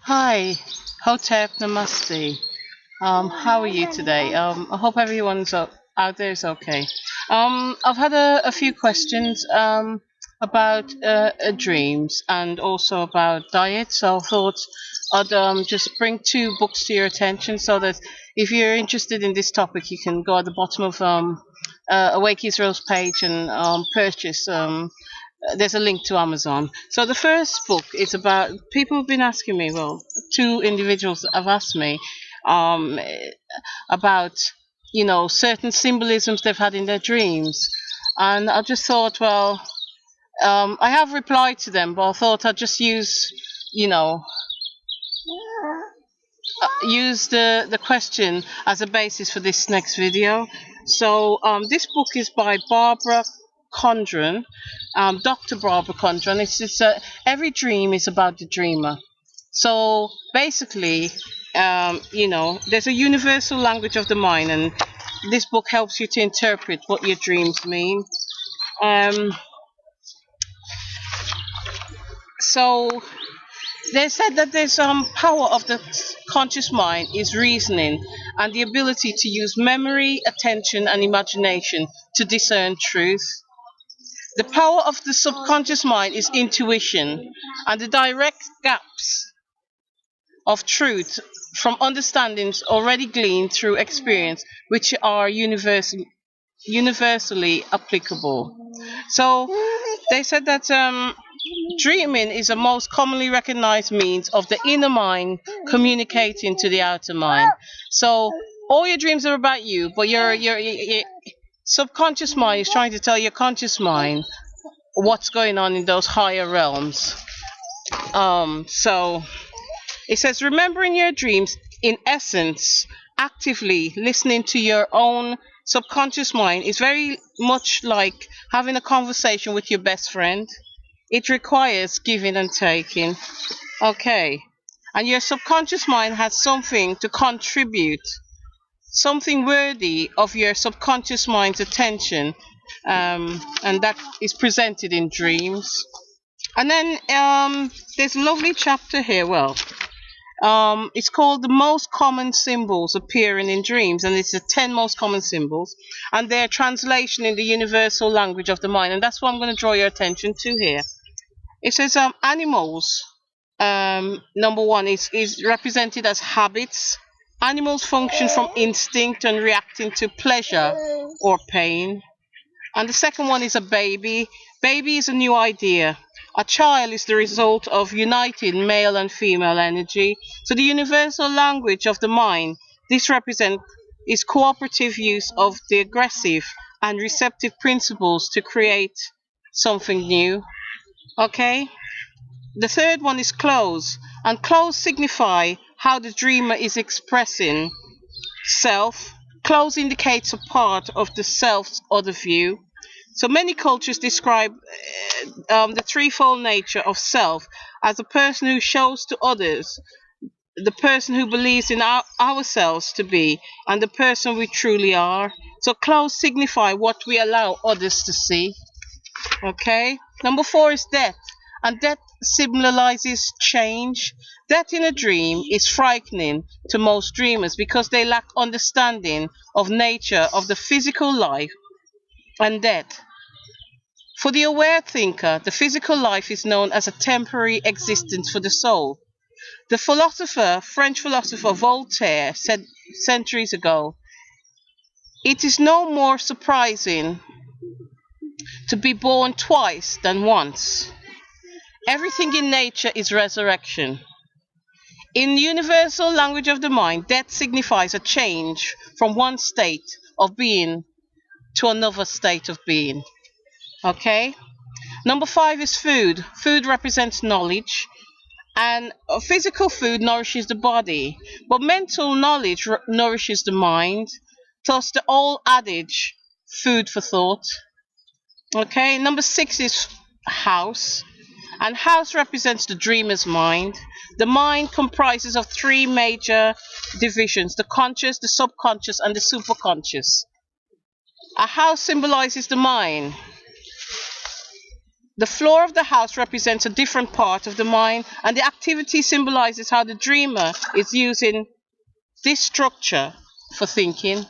Hi, Hotep Namaste. How are you today? I hope everyone's out there is okay. I've had a few questions about dreams and also about diet, so I thought I'd just bring two books to your attention so that if you're interested in this topic, you can go at the bottom of Awake Israel's page and purchase. There's a link to Amazon. So the first book is about people have been asking me. Well, two individuals have asked me um, about certain symbolisms they've had in their dreams, and I just thought, well, I have replied to them, but I thought I'd just use you know use the question as a basis for this next video. So this book is by Barbara Condren, Dr. Barbara Condren. It's every dream is about the dreamer. So basically, there's a universal language of the mind, and this book helps you to interpret what your dreams mean. Um, so they said that there's power of the conscious mind is reasoning and the ability to use memory, attention, and imagination to discern truth. The power of the subconscious mind is intuition and the direct gaps of truth from understandings already gleaned through experience, which are universally applicable. So they said that dreaming is the most commonly recognized means of the inner mind communicating to the outer mind. So all your dreams are about you, but your subconscious mind is trying to tell your conscious mind what's going on in those higher realms. So it says remembering your dreams, in essence, actively listening to your own subconscious mind is very much like having a conversation with your best friend. It requires giving and taking. Okay. And your subconscious mind has something to contribute, something worthy of your subconscious mind's attention, and that is presented in dreams. And then there's a lovely chapter here. Well, it's called The Most Common Symbols Appearing in Dreams, and it's the 10 most common symbols and their translation in the universal language of the mind. And that's what I'm going to draw your attention to here. It says animals, number one, is represented as habits. Animals function from instinct and reacting to pleasure or pain. And the second one is a baby. Baby is a new idea. A child is the result of uniting male and female energy. So the universal language of the mind, this represents is cooperative use of the aggressive and receptive principles to create something new. Okay? The third one is clothes, and clothes signify how the dreamer is expressing self. Clothes indicates a part of the self's other view. So many cultures describe the threefold nature of self as a person who shows to others, the person who believes in ourselves to be, and the person we truly are. So clothes signify what we allow others to see. Okay. Number four is death, and death symbolizes change. Death in a dream is frightening to most dreamers because they lack understanding of nature of the physical life and death. For the aware thinker, the physical life is known as a temporary existence for the soul. The French philosopher Voltaire said centuries ago, it is no more surprising to be born twice than once. Everything in nature is resurrection. In the universal language of the mind, death signifies a change from one state of being to another state of being. Okay? Number five is food. Food represents knowledge, and physical food nourishes the body, but mental knowledge nourishes the mind. Thus, the old adage, food for thought. Okay? Number six is house. And house represents the dreamer's mind. The mind comprises of three major divisions: the conscious, the subconscious, and the superconscious. A house symbolizes the mind. The floor of the house represents a different part of the mind, and the activity symbolizes how the dreamer is using this structure for thinking.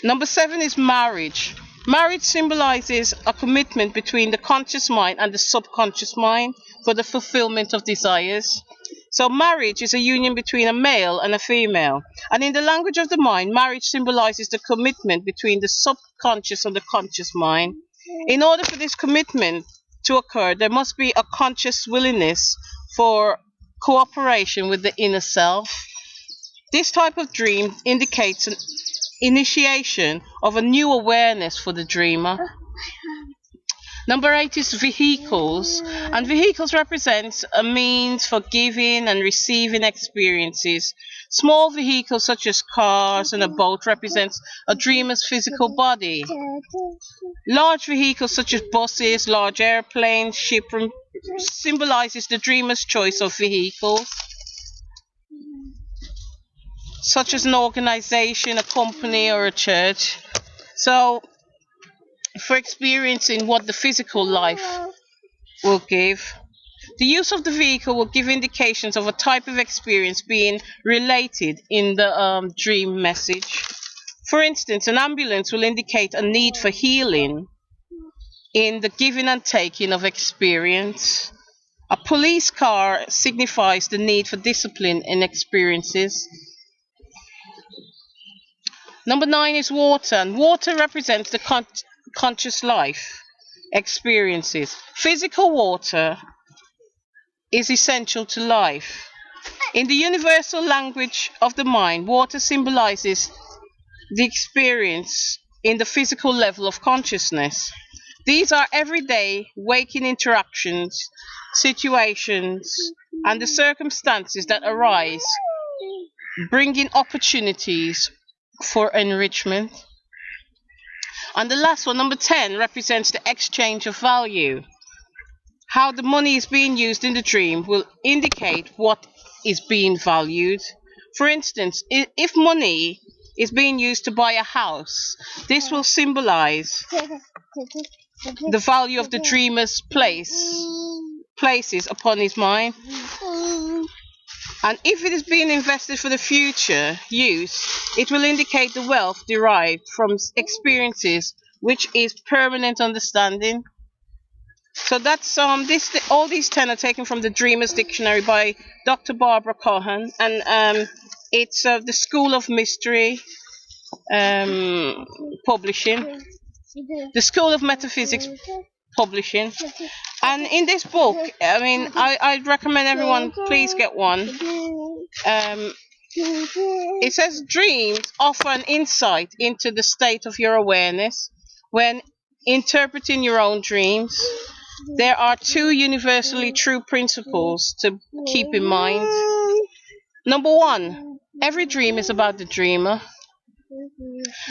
Number 7 is marriage. Marriage symbolizes a commitment between the conscious mind and the subconscious mind for the fulfillment of desires. So marriage is a union between a male and a female. And in the language of the mind, marriage symbolizes the commitment between the subconscious and the conscious mind. In order for this commitment to occur, there must be a conscious willingness for cooperation with the inner self. This type of dream indicates an initiation of a new awareness for the dreamer. Number 8 is vehicles, and vehicles represents a means for giving and receiving experiences. Small vehicles such as cars and a boat represents a dreamer's physical body. Large vehicles such as buses, large airplanes, ships symbolizes the dreamer's choice of vehicles, such as an organization, a company, or a church. So, for experiencing what the physical life will give. The use of the vehicle will give indications of a type of experience being related in the dream message. For instance, an ambulance will indicate a need for healing in the giving and taking of experience. A police car signifies the need for discipline in experiences. Number 9 is water, and water represents the conscious life experiences. Physical water is essential to life. In the universal language of the mind, water symbolizes the experience in the physical level of consciousness. These are everyday waking interactions, situations, and the circumstances that arise, bringing opportunities for enrichment. And the last one, number 10, represents the exchange of value. How the money is being used in the dream will indicate what is being valued. For instance, if money is being used to buy a house, this will symbolize the value of the dreamer's places upon his mind. And if it is being invested for the future use, it will indicate the wealth derived from experiences, which is permanent understanding. So that's all these 10 are taken from the Dreamer's Dictionary by Dr. Barbara Cohen, and it's the School of Mystery Publishing, the School of Metaphysics Publishing. And in this book, I'd recommend everyone please get one. It says dreams offer an insight into the state of your awareness when interpreting your own dreams. There are 2 universally true principles to keep in mind. Number 1, every dream is about the dreamer.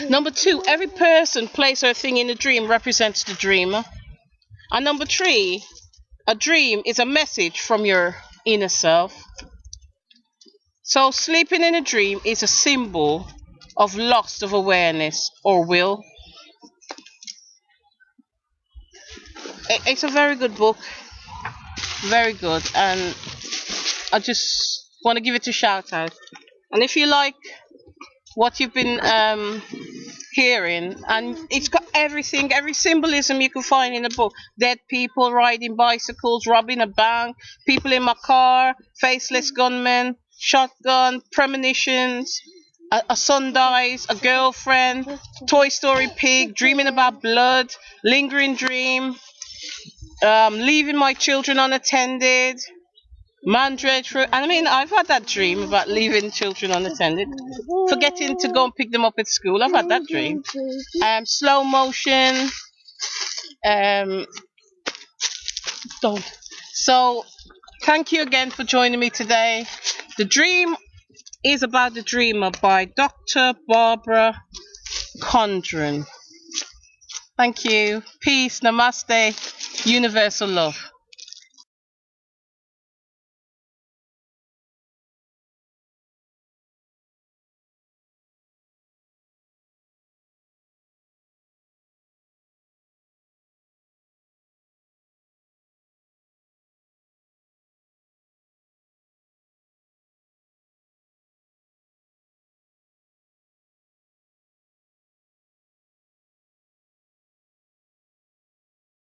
Number 2, every person, place, or thing in a dream represents the dreamer. And number 3, a dream is a message from your inner self. So sleeping in a dream is a symbol of loss of awareness or will. It's a very good book, very good, and I just want to give it a shout out. And if you like what you've been hearing, and it's got everything, every symbolism you can find in the book: dead people riding bicycles, robbing a bank, people in my car, faceless gunmen, shotgun, premonitions, a son dies, a girlfriend, Toy Story pig, dreaming about blood, lingering dream, leaving my children unattended, mandrakes. I've had that dream about leaving children unattended, forgetting to go and pick them up at school. I've had that dream. Slow motion. Don't. So, thank you again for joining me today. The Dream is About the Dreamer by Dr. Barbara Condren. Thank you. Peace. Namaste. Universal love.